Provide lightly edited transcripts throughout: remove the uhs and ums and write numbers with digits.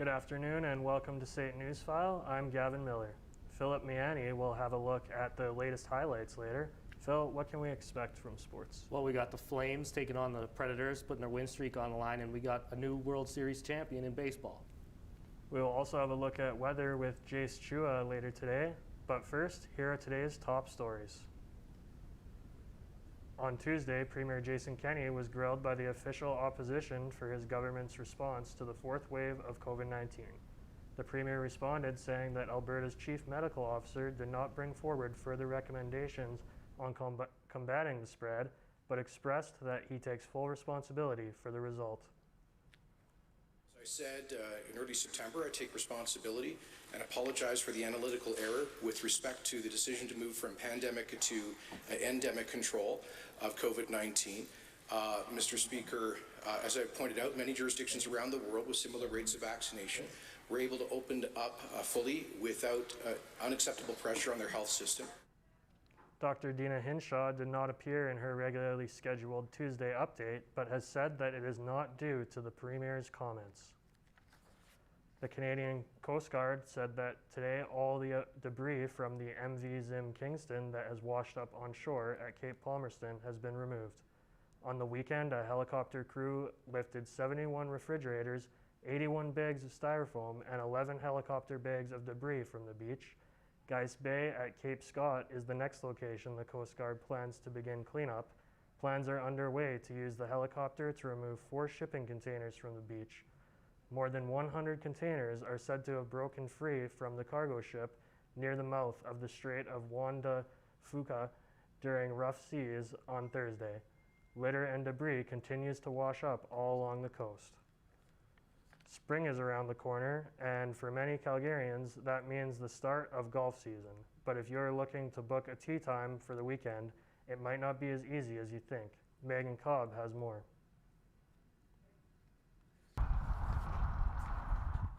Good afternoon and welcome to State Newsfile. I'm Gavin Miller. Philip Miani will have a look at the latest highlights later. Phil, what can we expect from sports? Well, we got the Flames taking on the Predators, putting their win streak on the line, and we got a new World Series champion in baseball. We will also have a look at weather with Jace Chua later today. But first, here are today's top stories. On Tuesday, Premier Jason Kenney was grilled by the official opposition for his government's response to the fourth wave of COVID-19. The Premier responded saying that Alberta's Chief Medical Officer did not bring forward further recommendations on combating the spread, but expressed that he takes full responsibility for the result. I said in early September, I take responsibility and apologize for the analytical error with respect to the decision to move from pandemic to endemic control of COVID-19. Mr. Speaker, as I pointed out, many jurisdictions around the world with similar rates of vaccination were able to open up fully without unacceptable pressure on their health system. Dr. Dina Hinshaw did not appear in her regularly scheduled Tuesday update, but has said that it is not due to the Premier's comments. The Canadian Coast Guard said that today all the debris from the MV Zim Kingston that has washed up on shore at Cape Palmerston has been removed. On the weekend, a helicopter crew lifted 71 refrigerators, 81 bags of styrofoam, and 11 helicopter bags of debris from the beach. Geist Bay at Cape Scott is the next location the Coast Guard plans to begin cleanup. Plans are underway to use the helicopter to remove 4 shipping containers from the beach. More than 100 containers are said to have broken free from the cargo ship near the mouth of the Strait of Juan de Fuca during rough seas on Thursday. Litter and debris continues to wash up all along the coast. Spring is around the corner, and for many Calgarians, that means the start of golf season. But if you're looking to book a tee time for the weekend, it might not be as easy as you think. Megan Cobb has more.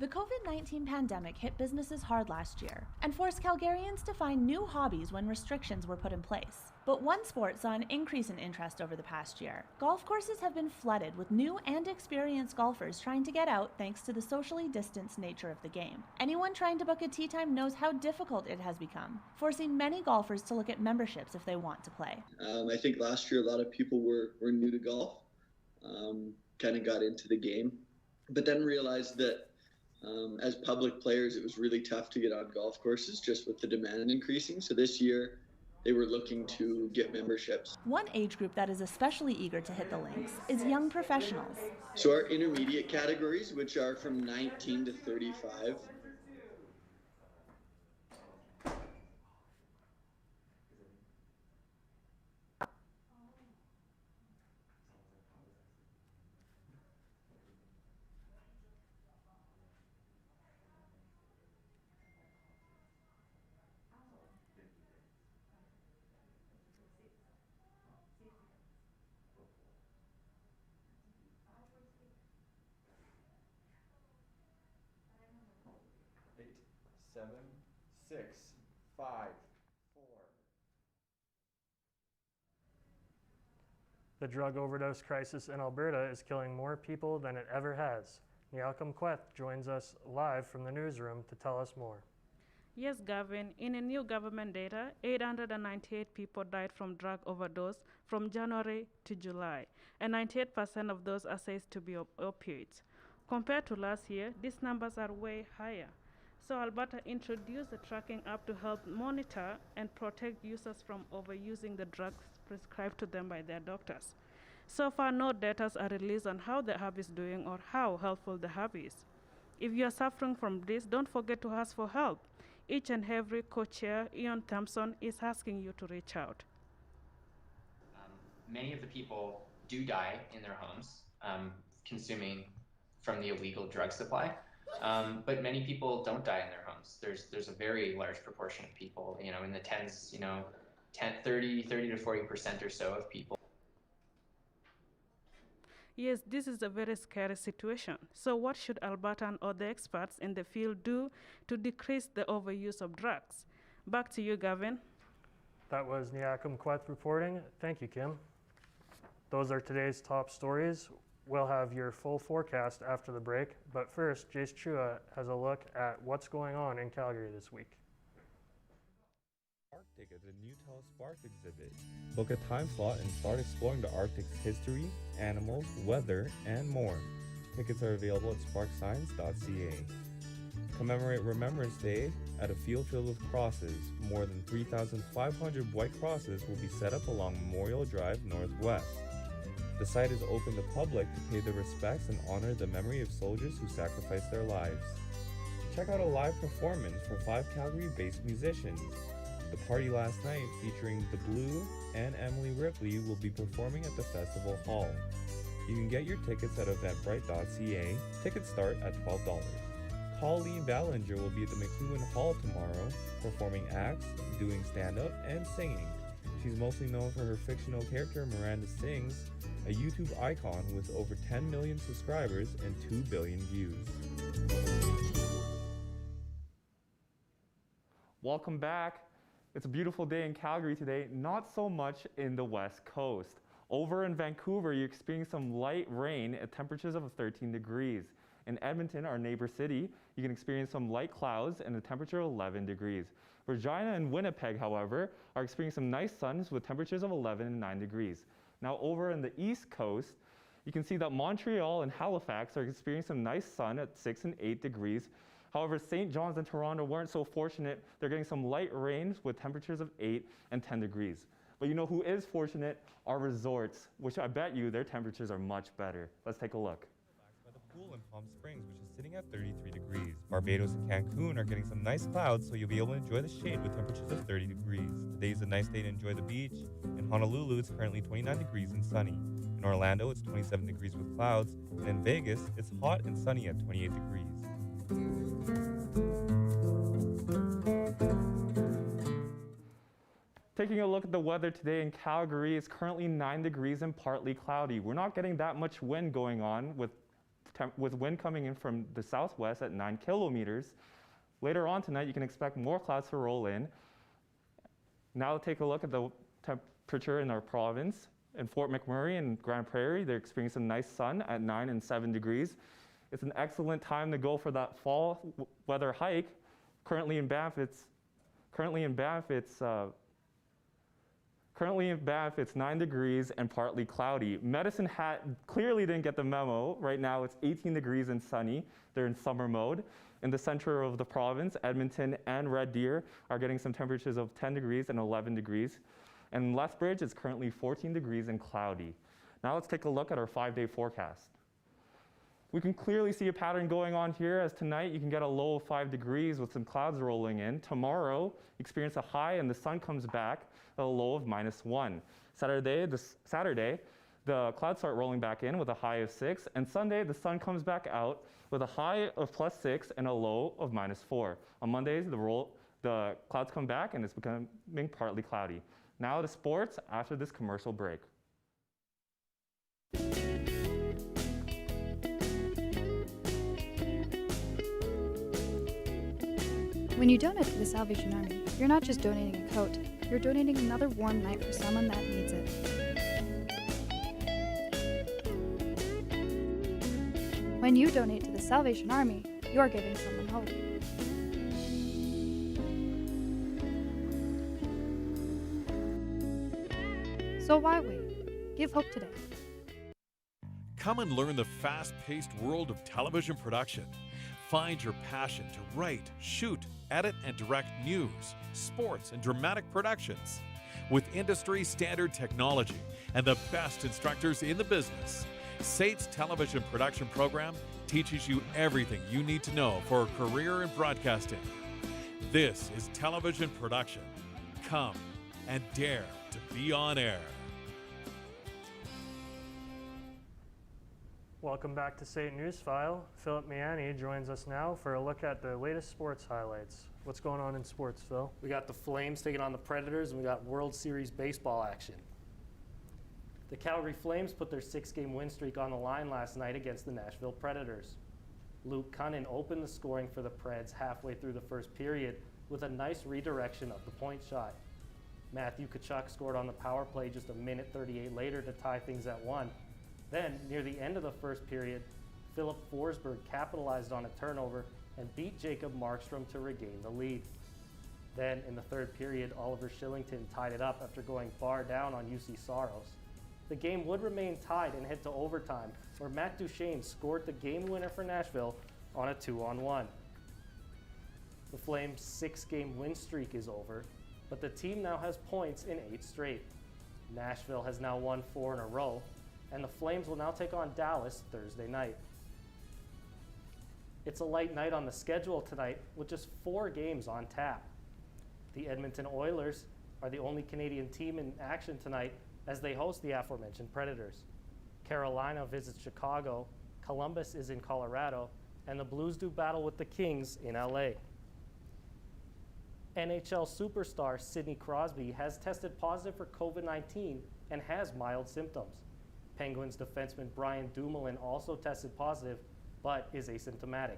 The COVID-19 pandemic hit businesses hard last year and forced Calgarians to find new hobbies when restrictions were put in place. But one sport saw an increase in interest over the past year. Golf courses have been flooded with new and experienced golfers trying to get out thanks to the socially distanced nature of the game. Anyone trying to book a tee time knows how difficult it has become, forcing many golfers to look at memberships if they want to play. I think last year a lot of people were new to golf, kind of got into the game, but then realized that as public players, it was really tough to get on golf courses just with the demand increasing. So this year, they were looking to get memberships. One age group that is especially eager to hit the links is young professionals. So our intermediate categories, which are from 19 to 35, Seven, 6, 5, 4. The drug overdose crisis in Alberta is killing more people than it ever has. Nyalcom Queth joins us live from the newsroom to tell us more. Yes, Gavin. In a new government data, 898 people died from drug overdose from January to July, and 98% of those are said to be opioids. Compared to last year, these numbers are way higher. So Alberta introduced a tracking app to help monitor and protect users from overusing the drugs prescribed to them by their doctors. So far, no data are released on how the app is doing or how helpful the app is. If you are suffering from this, don't forget to ask for help. Each and every co-chair, Ian Thompson, is asking you to reach out. Many of the people do die in their homes, consuming from the illegal drug supply. But many people don't die in their homes. There's a very large proportion of people, in the tens, 30 to 40% or so of people. Yes, this is a very scary situation. So what should Alberta and other experts in the field do to decrease the overuse of drugs? Back to you, Gavin. That was Nyalcom Queth reporting. Thank you, Kim. Those are today's top stories. we'll have your full forecast after the break, but first, Jace Chua has a look at what's going on in Calgary this week. Arctic at the New Spark exhibit. Book a time slot and start exploring the Arctic's history, animals, weather, and more. Tickets are available at sparkscience.ca. Commemorate Remembrance Day at a field filled with crosses. More than 3,500 white crosses will be set up along Memorial Drive Northwest. The site is open to public to pay their respects and honor the memory of soldiers who sacrificed their lives. Check out a live performance from 5 Calgary-based musicians. The party last night, featuring The Blue and Emily Ripley, will be performing at the festival hall. You can get your tickets at eventbrite.ca. Tickets start at $12. COLLEEN Ballinger will be at the McEwen Hall tomorrow, performing acts, doing stand-up, and singing. She's mostly known for her fictional character Miranda Sings, a YouTube icon with over 10 million subscribers and 2 billion views. Welcome back. It's a beautiful day in Calgary today, not so much in the West Coast. Over in Vancouver, you're experiencing some light rain at temperatures of 13 degrees. In Edmonton, our neighbor city, you can experience some light clouds and a temperature of 11 degrees. Regina and Winnipeg, however, are experiencing some nice suns with temperatures of 11 and 9 degrees. Now over in the East Coast, you can see that Montreal and Halifax are experiencing some nice sun at 6 and 8 degrees. However, St. John's and Toronto weren't so fortunate. They're getting some light rain with temperatures of 8 and 10 degrees. But you know who is fortunate? Our resorts, which I bet you their temperatures are much better. Let's take a look. By the pool in Palm Springs, which is sitting at 33 degrees. Barbados and Cancun are getting some nice clouds, so you'll be able to enjoy the shade with temperatures of 30 degrees. Today's a nice day to enjoy the beach. In Honolulu, it's currently 29 degrees and sunny. In Orlando, it's 27 degrees with clouds. And in Vegas, it's hot and sunny at 28 degrees. Taking a look at the weather today in Calgary, it's currently 9 degrees and partly cloudy. We're not getting that much wind going on with wind coming in from the southwest at 9 kilometers. Later on tonight, you can expect more clouds to roll in. Now take a look at the temperature in our province. In Fort McMurray and Grand Prairie, they're experiencing some nice sun at 9 and 7 degrees. It's an excellent time to go for that fall weather hike. Currently in Banff, it's 9 degrees and partly cloudy. Medicine Hat clearly didn't get the memo. Right now it's 18 degrees and sunny. They're in summer mode. In the center of the province, Edmonton and Red Deer are getting some temperatures of 10 degrees and 11 degrees. And Lethbridge is currently 14 degrees and cloudy. Now let's take a look at our 5-day forecast. We can clearly see a pattern going on here, as tonight you can get a low of 5 degrees with some clouds rolling in. Tomorrow, experience a high and the sun comes back at a low of -1. Saturday, the clouds start rolling back in with a high of 6. And Sunday, the sun comes back out with a high of +6 and a low of -4. On Mondays, the clouds come back and it's becoming partly cloudy. Now to sports after this commercial break. When you donate to the Salvation Army, you're not just donating a coat, you're donating another warm night for someone that needs it. When you donate to the Salvation Army, you're giving someone hope. So why wait? Give hope today. Come and learn the fast-paced world of television production. Find your passion to write, shoot, edit, and direct news, sports, and dramatic productions. With industry-standard technology and the best instructors in the business, SAIT's television production program teaches you everything you need to know for a career in broadcasting. This is television production. Come and dare to be on air. Welcome back to SAIT Newsfile. Philip Miani joins us now for a look at the latest sports highlights. What's going on in sports, Phil? We got the Flames taking on the Predators, and we got World Series baseball action. The Calgary Flames put their 6-game win streak on the line last night against the Nashville Predators. Luke Cunnin opened the scoring for the Preds halfway through the first period with a nice redirection of the point shot. Matthew Tkachuk scored on the power play just a minute 38 later to tie things at 1. Then, near the end of the first period, Philip Forsberg capitalized on a turnover and beat Jacob Markstrom to regain the lead. Then, in the third period, Oliver Shillington tied it up after going far down on UC Soros. The game would remain tied and head to overtime, where Matt Duchesne scored the game winner for Nashville on a 2-on-1. The Flames' 6-game win streak is over, but the team now has points in 8 straight. Nashville has now won 4 in a row, and the Flames will now take on Dallas Thursday night. It's a light night on the schedule tonight with just 4 games on tap. The Edmonton Oilers are the only Canadian team in action tonight as they host the aforementioned Predators. Carolina visits Chicago, Columbus is in Colorado, and the Blues do battle with the Kings in LA. NHL superstar Sidney Crosby has tested positive for COVID-19 and has mild symptoms. Penguins defenseman Brian Dumoulin also tested positive, but is asymptomatic.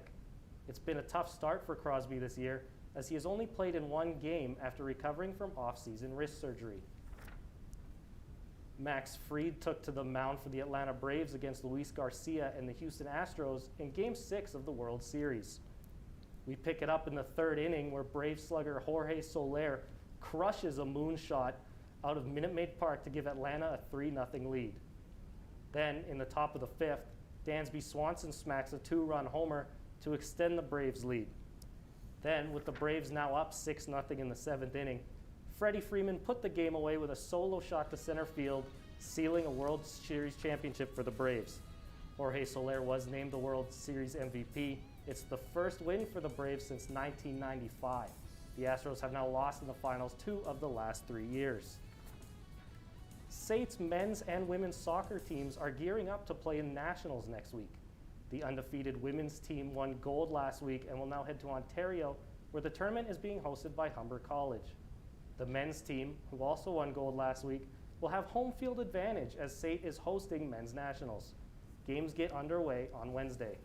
It's been a tough start for Crosby this year, as he has only played in 1 game after recovering from off-season wrist surgery. Max Fried took to the mound for the Atlanta Braves against Luis Garcia and the Houston Astros in Game 6 of the World Series. We pick it up in the 3rd inning where Brave slugger Jorge Soler crushes a moonshot out of Minute Maid Park to give Atlanta a 3-0 lead. Then, in the top of the 5th, Dansby Swanson smacks a 2-run homer to extend the Braves' lead. Then, with the Braves now up 6-0 in the 7th inning, Freddie Freeman put the game away with a solo shot to center field, sealing a World Series championship for the Braves. Jorge Soler was named the World Series MVP. It's the first win for the Braves since 1995. The Astros have now lost in the finals 2 of the last 3 years. SAIT's men's and women's soccer teams are gearing up to play in nationals next week. The undefeated women's team won gold last week and will now head to Ontario, where the tournament is being hosted by Humber College. The men's team, who also won gold last week, will have home field advantage as SAIT is hosting men's nationals. Games get underway on Wednesday.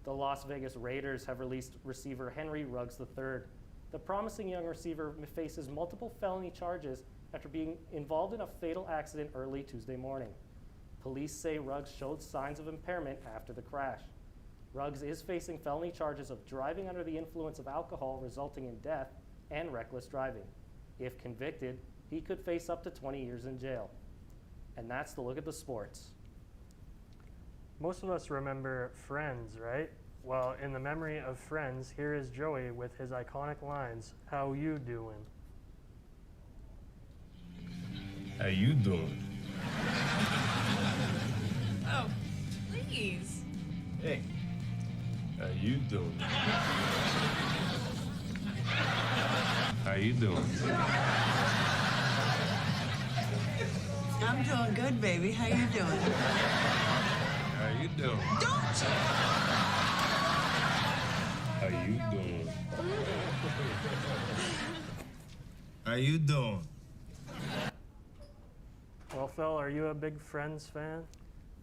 The Las Vegas Raiders have released receiver Henry Ruggs III. The promising young receiver faces multiple felony charges after being involved in a fatal accident early Tuesday morning. Police say Ruggs showed signs of impairment after the crash. Ruggs is facing felony charges of driving under the influence of alcohol resulting in death and reckless driving. If convicted, he could face up to 20 years in jail. And that's the look at the sports. Most of us remember Friends, right? Well, in the memory of Friends, here is Joey with his iconic lines, "How you doing?" How you doing? Oh, please. Hey, how you doing? How you doing? I'm doing good, baby. How you doing? How you doing? Don't you? How you doing? How you doing? Well, Phil, are you a big Friends fan?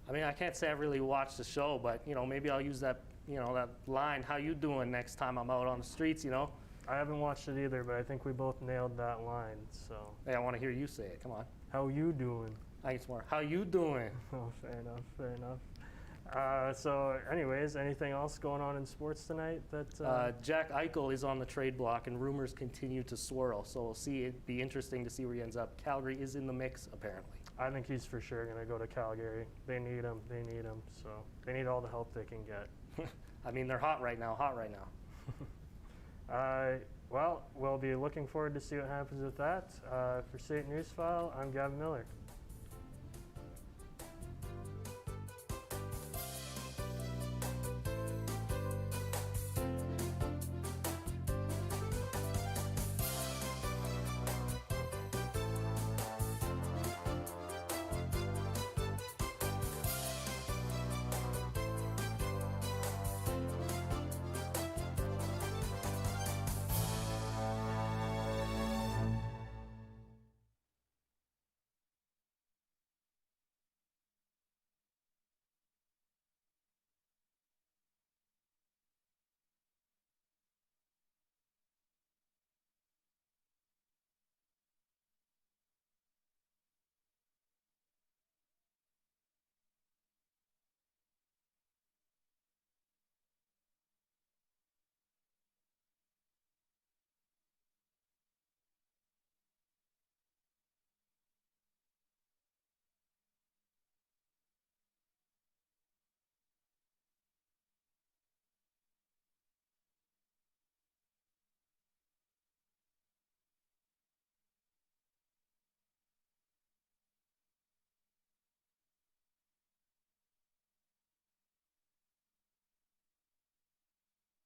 I mean, I can't say I really watched the show, but, maybe I'll use that, that line, "How you doing?" next time I'm out on the streets, I haven't watched it either, but I think we both nailed that line, so. Hey, I want to hear you say it. Come on. How you doing? I think it's more, "How you doing?" Oh, fair enough, fair enough. So anyways, anything else going on in sports tonight that? Jack Eichel is on the trade block and rumors continue to swirl. So we'll see. It'd be interesting to see where he ends up. Calgary is in the mix, apparently. I think he's for sure going to go to Calgary. They need him. They need him. So they need all the help they can get. I mean, they're hot right now. Well, we'll be looking forward to see what happens with that. For State News File, I'm Gavin Miller.